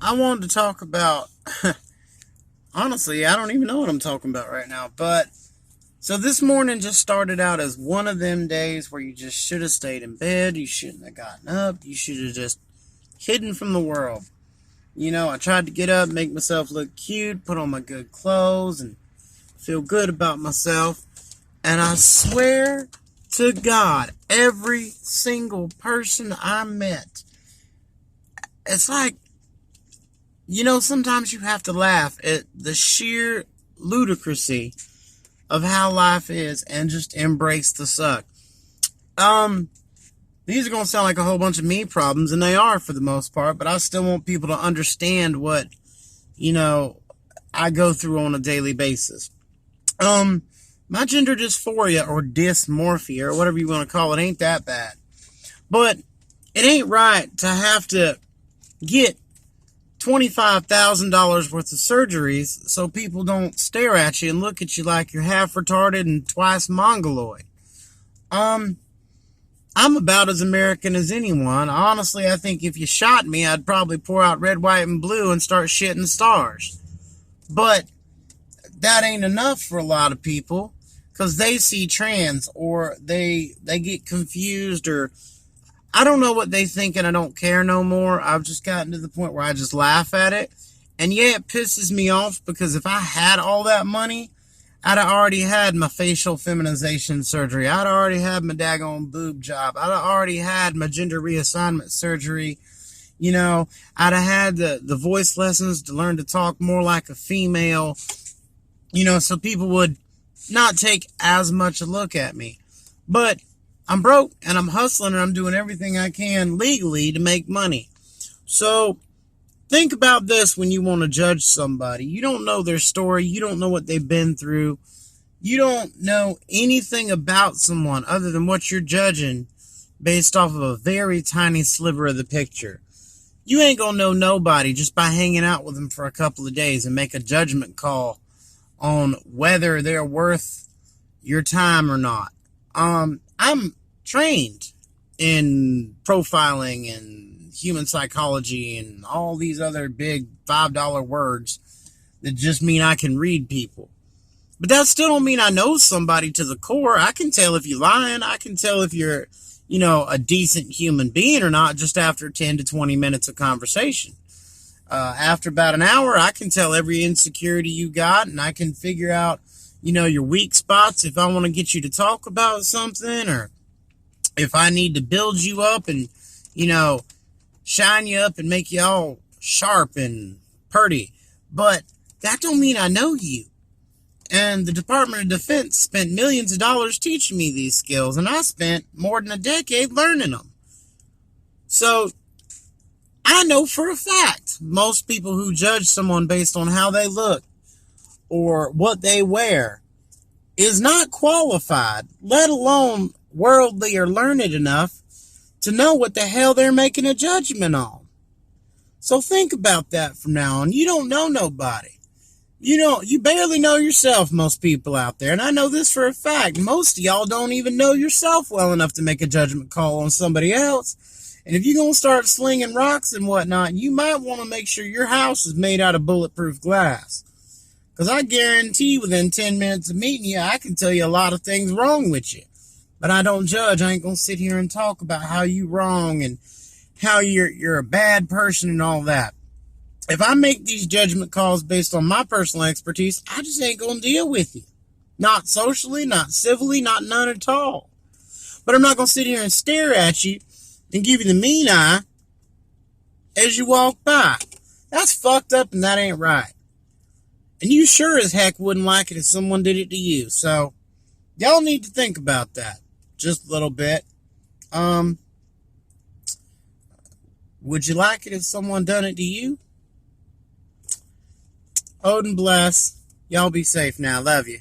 I wanted to talk about, honestly, I don't even know what I'm talking about right now. But, so this morning just started out as one of them days where you just should have stayed in bed. You shouldn't have gotten up. You should have just hidden from the world. You know, I tried to get up, make myself look cute, put on my good clothes, and feel good about myself. And I swear to God, every single person I met, it's like, you know, sometimes you have to laugh at the sheer ludicrousy of how life is and just embrace the suck. These are going to sound like a whole bunch of me problems, and they are for the most part, but I still want people to understand what, you know, I go through on a daily basis. My gender dysphoria or dysmorphia or whatever you want to call it ain't that bad. But it ain't right to have to get $25,000 worth of surgeries so people don't stare at you and look at you like you're half retarded and twice mongoloid. I'm about as American as anyone. Honestly, I think if you shot me, I'd probably pour out red, white, and blue and start shitting stars. But that ain't enough for a lot of people because they see trans or they get confused, or I don't know what they think, and I don't care no more. I've just gotten to the point where I just laugh at it. And yeah, it pisses me off because if I had all that money, I'd have already had my facial feminization surgery. I'd already had my daggone boob job. I'd have already had my gender reassignment surgery. You know, I'd have had the voice lessons to learn to talk more like a female. You know, so people would not take as much a look at me. But I'm broke and I'm hustling and I'm doing everything I can legally to make money. So think about this when you want to judge somebody. You don't know their story. You don't know what they've been through. You don't know anything about someone other than what you're judging based off of a very tiny sliver of the picture. You ain't gonna know nobody just by hanging out with them for a couple of days and make a judgment call on whether they're worth your time or not. I'm trained in profiling and human psychology and all these other big $5 words that just mean I can read people. But that still don't mean I know somebody to the core. I can tell if you're lying. I can tell if you're, you know, a decent human being or not just after 10 to 20 minutes of conversation. After about an hour, I can tell every insecurity you got, and I can figure out, you know, your weak spots if I want to get you to talk about something, or if I need to build you up and, you know, shine you up and make you all sharp and purty. But that don't mean I know you. And the Department of Defense spent millions of dollars teaching me these skills, and I spent more than a decade learning them. So I know for a fact most people who judge someone based on how they look or what they wear is not qualified, let alone worldly or learned enough to know what the hell they're making a judgment on. So think about that from now on. You don't know nobody. You barely know yourself, most people out there. And I know this for a fact. Most of y'all don't even know yourself well enough to make a judgment call on somebody else. And if you're going to start slinging rocks and whatnot, you might want to make sure your house is made out of bulletproof glass. Because I guarantee within 10 minutes of meeting you, I can tell you a lot of things wrong with you. But I don't judge. I ain't going to sit here and talk about how you wrong and how you're a bad person and all that. If I make these judgment calls based on my personal expertise, I just ain't going to deal with you. Not socially, not civilly, not none at all. But I'm not going to sit here and stare at you and give you the mean eye as you walk by. That's fucked up and that ain't right. And you sure as heck wouldn't like it if someone did it to you. So y'all need to think about that just a little bit. Would you like it if someone done it to you? Odin bless. Y'all be safe now. Love you.